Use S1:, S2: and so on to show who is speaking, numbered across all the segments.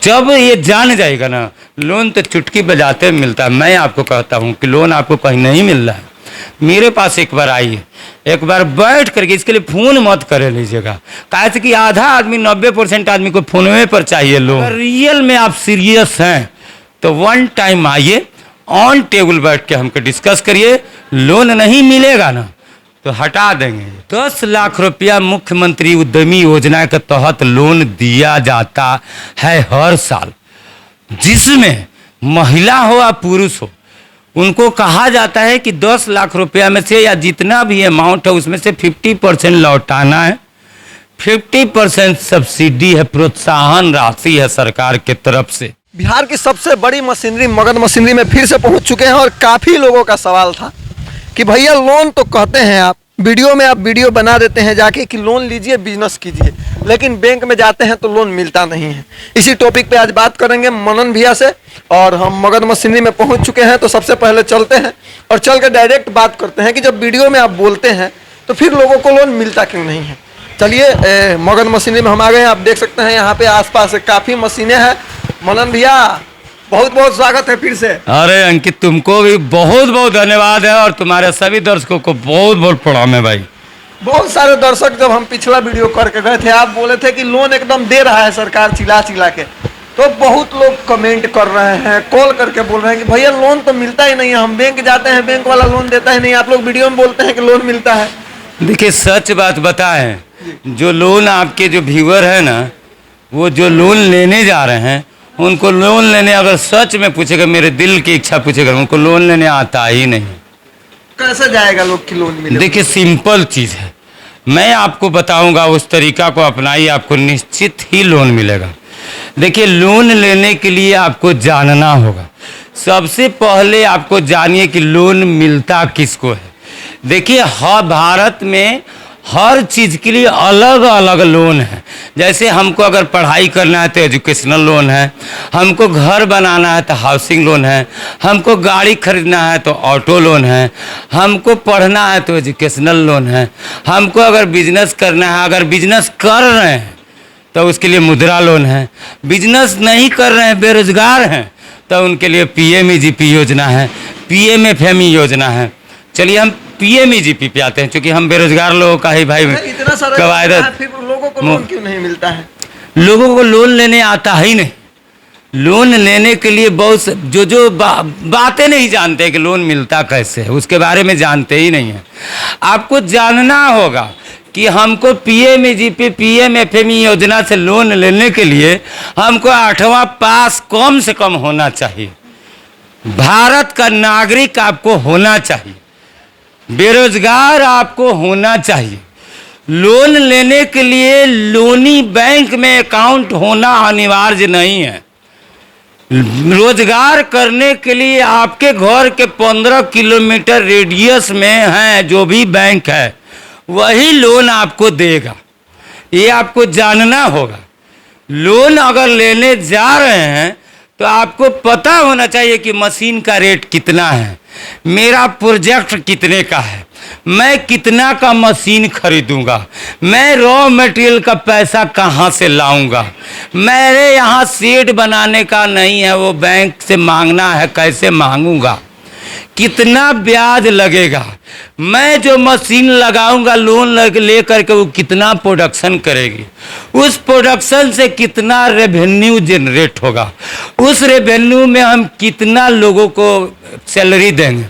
S1: जब ये जान जाएगा ना, लोन तो चुटकी बजाते मिलता है। मैं आपको कहता हूँ कि लोन आपको कहीं नहीं मिल रहा है। मेरे पास एक बार आइए, एक बार बैठ करके, इसके लिए फ़ोन मत कर लीजिएगा, कैसे कि आधा आदमी 90% आदमी को फ़ोनवे पर चाहिए लोन। अगर रियल में आप सीरियस हैं तो वन टाइम आइए, ऑन टेबल बैठ के हमको डिस्कस करिए। लोन नहीं मिलेगा ना तो हटा देंगे। 10 लाख रुपया मुख्यमंत्री उद्यमी योजना के तहत लोन दिया जाता है हर साल, जिसमें महिला हो या पुरुष हो, उनको कहा जाता है कि 10 लाख रुपया में से या जितना भी अमाउंट है उसमें से 50% लौटाना है। 50% सब्सिडी है, प्रोत्साहन राशि है सरकार के तरफ से।
S2: बिहार की सबसे बड़ी मशीनरी मगध मशीनरी में फिर से पहुंच चुके हैं और काफ़ी लोगों का सवाल था कि भैया लोन तो कहते हैं आप वीडियो में, आप वीडियो बना देते हैं जाके कि लोन लीजिए बिजनेस कीजिए, लेकिन बैंक में जाते हैं तो लोन मिलता नहीं है। इसी टॉपिक पे आज बात करेंगे मनन भैया से, और हम मगध मशीनरी में पहुंच चुके हैं। तो सबसे पहले चलते हैं और चल के डायरेक्ट बात करते हैं कि जब वीडियो में आप बोलते हैं तो फिर लोगों को लोन मिलता क्यों नहीं है। चलिए मगध मशीनरी में हम आ गए हैं। आप देख सकते हैं यहाँ पे आसपास काफ़ी मशीनें हैं। मनन भैया बहुत बहुत स्वागत है फिर से।
S1: अरे अंकित, तुमको भी बहुत बहुत धन्यवाद है और तुम्हारे सभी दर्शकों को बहुत बहुत प्रणाम है भाई।
S2: बहुत सारे दर्शक, जब हम पिछला वीडियो करके गए थे, आप बोले थे कि लोन एकदम दे रहा है सरकार चिल्ला चिल्ला के, तो बहुत लोग कमेंट कर रहे हैं, कॉल करके बोल रहे हैं कि भैया लोन तो मिलता ही नहीं है, हम बैंक जाते हैं बैंक वाला लोन देता ही नहीं, आप लोग वीडियो में बोलते हैं कि लोन मिलता है।
S1: देखिए सच बात बताएं, जो लोन आपके जो व्यूअर है ना, वो जो लोन लेने जा रहे हैं, उनको लोन लेने अगर सच में पूछेगा, मेरे दिल की इच्छा पूछेगा, उनको लोन लेने आता ही नहीं।
S2: कैसे जाएगा लोग की लोन मिले?
S1: देखिए सिंपल चीज़ है, मैं आपको बताऊंगा, उस तरीका को अपनाइए, आपको निश्चित ही लोन मिलेगा। देखिए लोन लेने के लिए आपको जानना होगा। सबसे पहले आपको जानिए कि लोन मिलता किसको है। देखिए भारत में हर चीज़ के लिए अलग अलग लोन है। जैसे हमको अगर पढ़ाई करना है तो एजुकेशनल लोन है, हमको घर बनाना है तो हाउसिंग लोन है, हमको गाड़ी खरीदना है तो ऑटो लोन है, हमको पढ़ना है तो एजुकेशनल लोन है, हमको अगर बिजनेस करना है, अगर बिजनेस कर रहे हैं तो उसके लिए मुद्रा लोन है, बिजनेस नहीं कर रहे हैं, बेरोजगार हैं, तो उनके लिए पीएमईजीपी योजना है, पीएमएफएमई योजना है। चलिए हम पीएमईजीपी पे आते हैं, क्योंकि हम बेरोजगार लोगों का ही भाई
S2: इतना सारा फिर लोगों को लोन क्यों नहीं मिलता है?
S1: लोगों को लोन लेने आता ही नहीं। लोन लेने के लिए बहुत जो बातें नहीं जानते हैं कि लोन मिलता कैसे है, उसके बारे में जानते ही नहीं है। आपको जानना होगा कि हमको पीएमईजीपी पीएमएफएमई योजना से लोन लेने के लिए हमको 8वां पास कम से कम होना चाहिए। भारत का नागरिक आपको होना चाहिए, बेरोजगार आपको होना चाहिए। लोन लेने के लिए लोनी बैंक में अकाउंट होना अनिवार्य नहीं है। रोजगार करने के लिए आपके घर के 15 किलोमीटर रेडियस में है जो भी बैंक है, वही लोन आपको देगा। ये आपको जानना होगा। लोन अगर लेने जा रहे हैं तो आपको पता होना चाहिए कि मशीन का रेट कितना है, मेरा प्रोजेक्ट कितने का है, मैं कितना का मशीन खरीदूंगा, मैं रॉ मटेरियल का पैसा कहाँ से लाऊंगा, मेरे यहाँ शेड बनाने का नहीं है, वो बैंक से मांगना है, कैसे मांगूंगा, कितना ब्याज लगेगा, मैं जो मशीन लगाऊंगा लोन ले करके वो कितना प्रोडक्शन करेगी, उस प्रोडक्शन से कितना रेवेन्यू जनरेट होगा, उस रेवेन्यू में हम कितना लोगों को सैलरी देंगे,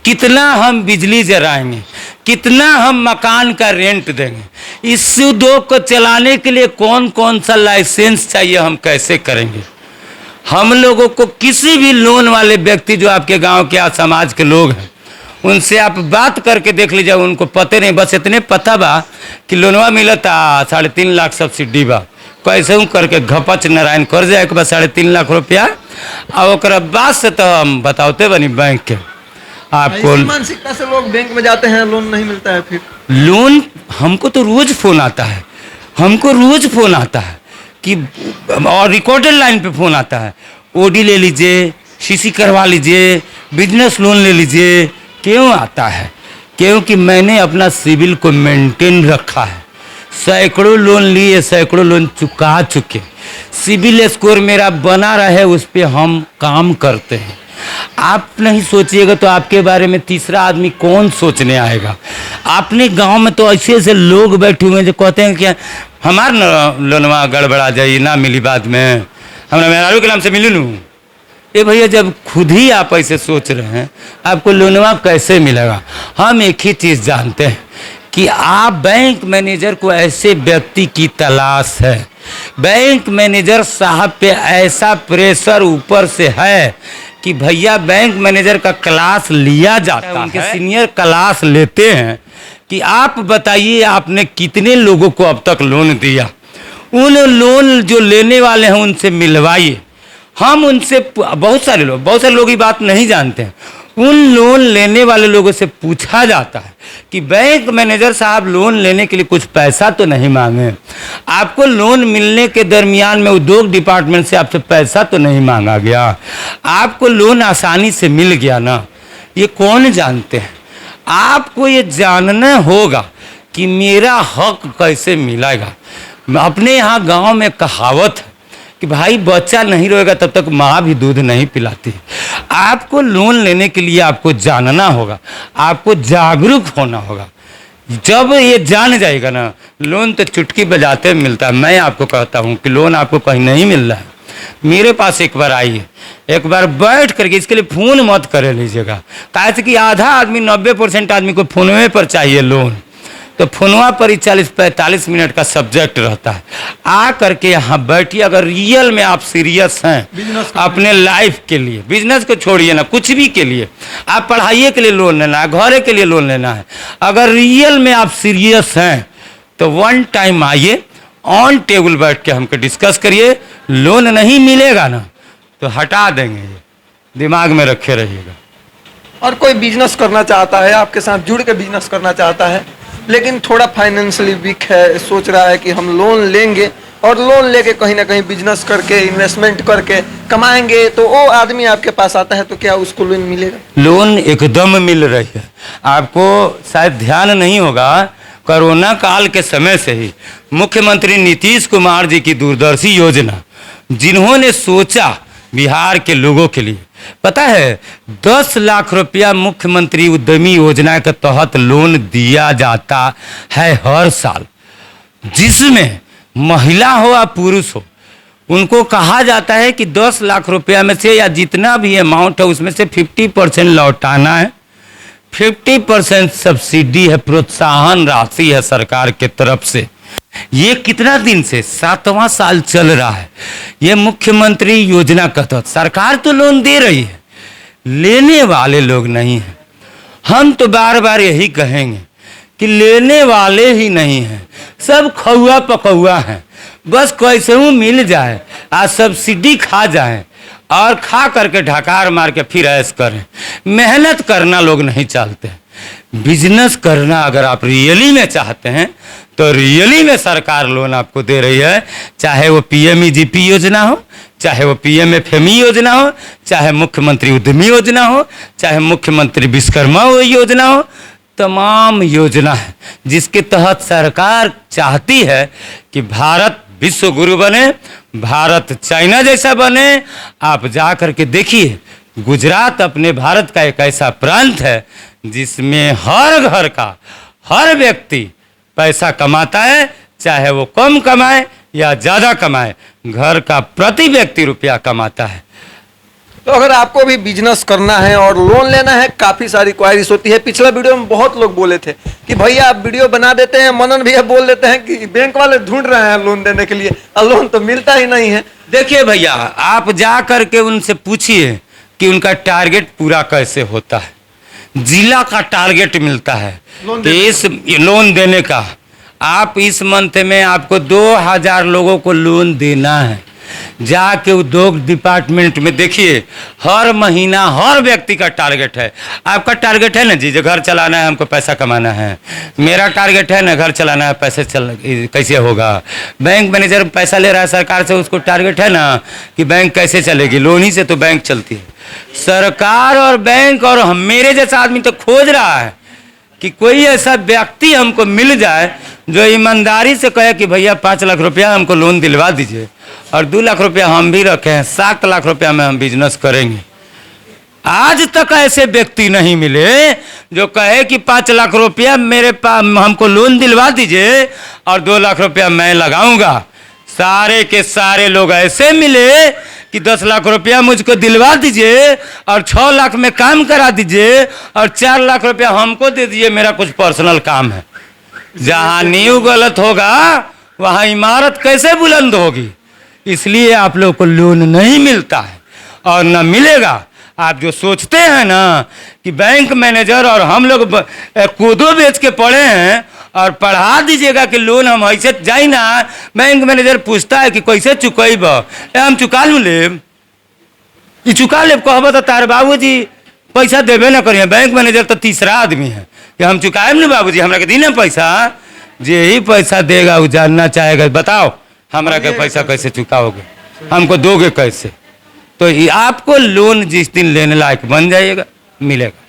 S1: कितना हम बिजली जलाएंगे, कितना हम मकान का रेंट देंगे, इस उद्योग को चलाने के लिए कौन कौन सा लाइसेंस चाहिए, हम कैसे करेंगे। हम लोगों को किसी भी लोन वाले व्यक्ति जो आपके गांव के समाज के लोग हैं, उनसे आप बात करके देख लीजिए, उनको पते नहीं, बस इतने पता बा कि लोनवा मिलता 3.5 लाख सब्सिडी बा, कैसे हूँ करके घपच नारायण कर जाए के बाद 3.5 लाख रुपया, और ओकरा बाद से तो हम बताते बनी बैंक के आपको।
S2: मानसिकता से लोग बैंक में जाते हैं, लोन नहीं मिलता है। फिर
S1: लोन हमको तो रोज फोन आता है, हमको रोज फोन आता है कि, और रिकॉर्डेड लाइन पे फ़ोन आता है, ओडी ले लीजिए, सीसी करवा लीजिए, बिजनेस लोन ले लीजिए। क्यों आता है? क्योंकि मैंने अपना सिविल को मेंटेन रखा है। सैकड़ों लोन लिए, सैकड़ों लोन चुका चुके। सिबिल स्कोर मेरा बना रहे, उस पर हम काम करते हैं। आप नहीं सोचिएगा तो आपके बारे में तीसरा आदमी कौन सोचने आएगा। अपने गांव में तो ऐसे ऐसे लोग बैठे हुए हैं जो कहते हैं कि हमारा लोनवा गड़बड़ा जाइए, ना मिली बाद में, हमारा मेहरारू के नाम से मिली नू। ए भैया, जब खुद ही आप ऐसे सोच रहे हैं, आपको लोनवा कैसे मिलेगा। हम एक ही चीज़ जानते हैं कि आप बैंक मैनेजर को ऐसे व्यक्ति की तलाश है, बैंक मैनेजर साहब पे ऐसा प्रेशर ऊपर से है कि भैया बैंक मैनेजर का क्लास लिया जाता है, उनके सीनियर क्लास लेते हैं कि आप बताइए आपने कितने लोगों को अब तक लोन दिया। उन लोन जो लेने वाले हैं उनसे मिलवाइए। हम उनसे बहुत सारे लोग ये बात नहीं जानते हैं। उन लोन लेने वाले लोगों से पूछा जाता है कि बैंक मैनेजर साहब लोन लेने के लिए कुछ पैसा तो नहीं मांगे, आपको लोन मिलने के दरमियान में उद्योग डिपार्टमेंट से आपसे पैसा तो नहीं मांगा गया, आपको लोन आसानी से मिल गया ना। ये कौन जानते हैं। आपको ये जानना होगा कि मेरा हक कैसे मिलेगा। अपने यहाँ गांव में कहावत है कि भाई बच्चा नहीं रोएगा तब तक माँ भी दूध नहीं पिलाती। आपको लोन लेने के लिए आपको जानना होगा, आपको जागरूक होना होगा। जब ये जान जाएगा ना, लोन तो चुटकी बजाते मिलता है। मैं आपको कहता हूँ कि लोन आपको कहीं नहीं मिल रहा है, मेरे पास एक बार आइए, एक बार बैठ करके, इसके लिए फ़ोन मत कर लीजिएगा, कैसे कि आधा आदमी 90% आदमी को फ़ोनवे पर चाहिए लोन। तो फोनवा पर ही 40-45 मिनट का सब्जेक्ट रहता है। आ करके यहाँ बैठिए। अगर रियल में आप सीरियस हैं अपने लाइफ के लिए, बिजनेस को छोड़िए ना, कुछ भी के लिए, आप पढ़ाई के लिए लोन लेना है, घरे के लिए लोन लेना है, अगर रियल में आप सीरियस हैं तो वन टाइम आइए, ऑन टेबल बैठ के हमको डिस्कस करिए। लोन नहीं मिलेगा ना तो हटा देंगे, दिमाग में रखे रहिएगा।
S2: और कोई बिजनेस करना चाहता है, आपके साथ जुड़ के बिजनेस करना चाहता है, लेकिन थोड़ा फाइनेंशियली वीक है, सोच रहा है कि हम लोन लेंगे और लोन लेके कहीं ना कहीं बिजनेस करके, इन्वेस्टमेंट करके कमाएंगे, तो वो आदमी आपके पास आता है तो क्या उसको लोन मिलेगा? लोन
S1: एकदम मिल रही है। आपको शायद ध्यान नहीं होगा, कोरोना काल के समय से ही मुख्यमंत्री नीतीश कुमार जी की दूरदर्शी योजना, जिन्होंने सोचा बिहार के लोगों के लिए, पता है 10 लाख रुपया मुख्यमंत्री उद्यमी योजना के तहत लोन दिया जाता है हर साल, जिसमें महिला हो या पुरुष हो, उनको कहा जाता है कि 10 लाख रुपया में से या जितना भी अमाउंट है उसमें से 50% लौटाना है। 50% सब्सिडी है, प्रोत्साहन राशि है सरकार के तरफ से। ये कितना दिन से 7वां साल चल रहा है। ये मुख्यमंत्री योजना का तहत सरकार तो लोन दे रही है, लेने वाले लोग नहीं हैं। हम तो बार बार यही कहेंगे कि लेने वाले ही नहीं हैं, सब खौआ पकौआ हैं, बस कैसे मिल जाए, आज सब्सिडी खा जाए और खा करके ढकार मार के फिर ऐश करें। मेहनत करना लोग नहीं चाहते। बिजनेस करना अगर आप रियली में चाहते हैं तो रियली में सरकार लोन आपको दे रही है, चाहे वो पीएमईजीपी योजना हो, चाहे वो पीएमएफएमई योजना हो, चाहे मुख्यमंत्री उद्यमी योजना हो, चाहे मुख्यमंत्री विश्वकर्मा योजना हो। तमाम योजना है जिसके तहत सरकार चाहती है कि भारत विश्व गुरु बने, भारत चाइना जैसा बने। आप जा करके देखिए, गुजरात अपने भारत का एक ऐसा प्रांत है जिसमें हर घर का हर व्यक्ति पैसा कमाता है, चाहे वो कम कमाए या ज़्यादा कमाए, घर का प्रति व्यक्ति रुपया कमाता है।
S2: तो अगर आपको भी बिजनेस करना है और लोन लेना है, काफ़ी सारी क्वायरीज होती है। पिछला वीडियो में बहुत लोग बोले थे कि भैया आप वीडियो बना देते हैं, मनन भैया बोल देते हैं कि बैंक वाले ढूंढ रहे हैं लोन देने के लिए और लोन तो मिलता ही नहीं है।
S1: देखिए भैया, आप जा करके उनसे पूछिए कि उनका टारगेट पूरा कैसे होता है। जिला का टारगेट मिलता है इस लोन देने का। आप इस मंथ में आपको 2000 लोगों को लोन देना है। जाके उद्योग डिपार्टमेंट में देखिए, हर महीना हर व्यक्ति का टारगेट है। आपका टारगेट है ना जी, जो घर चलाना है, हमको पैसा कमाना है। मेरा टारगेट है ना, घर चलाना है, पैसे कैसे होगा। बैंक मैनेजर पैसा ले रहा है सरकार से, उसको टारगेट है ना कि बैंक कैसे चलेगी, लोन ही से तो बैंक चलती है। सरकार और बैंक और मेरे जैसा आदमी तो खोज रहा है कि कोई ऐसा व्यक्ति हमको मिल जाए जो ईमानदारी से कहे कि भैया 5 लाख रुपया हमको लोन दिलवा दीजिए और 2 लाख रुपया हम भी रखे हैं, 7 लाख रुपया में हम बिजनेस करेंगे। आज तक ऐसे व्यक्ति नहीं मिले जो कहे कि 5 लाख रुपया मेरे पास हमको लोन दिलवा दीजिए और 2 लाख रुपया मैं लगाऊंगा। सारे के सारे लोग ऐसे मिले कि 10 लाख रुपया मुझको दिलवा दीजिए और 6 लाख में काम करा दीजिए और 4 लाख रुपया हमको दे दीजिए, मेरा कुछ पर्सनल काम है। जहाँ नींव गलत होगा वहाँ इमारत कैसे बुलंद होगी? इसलिए आप लोग को लोन नहीं मिलता है और न मिलेगा। आप जो सोचते हैं ना कि बैंक मैनेजर और हम लोग कोदो बेच के पढ़े हैं और पढ़ा दीजिएगा कि लोन हम ऐसे जाई ना, बैंक मैनेजर पूछता है कि कैसे चुकैब, हम चुका लूँ लेब, ये चुका लेब कहब तो तार बाबूजी पैसा देबे ना करिए। बैंक मैनेजर तो तीसरा आदमी है कि हम चुकाएब ना बाबूजी, हमरा के दीने पैसा। जे ही पैसा देगा वो जानना चाहेगा बताओ हमरा के पैसा कैसे चुकाओगे, हमको दोगे कैसे? तो आपको लोन जिस दिन लेने लायक बन जाइएगा मिलेगा।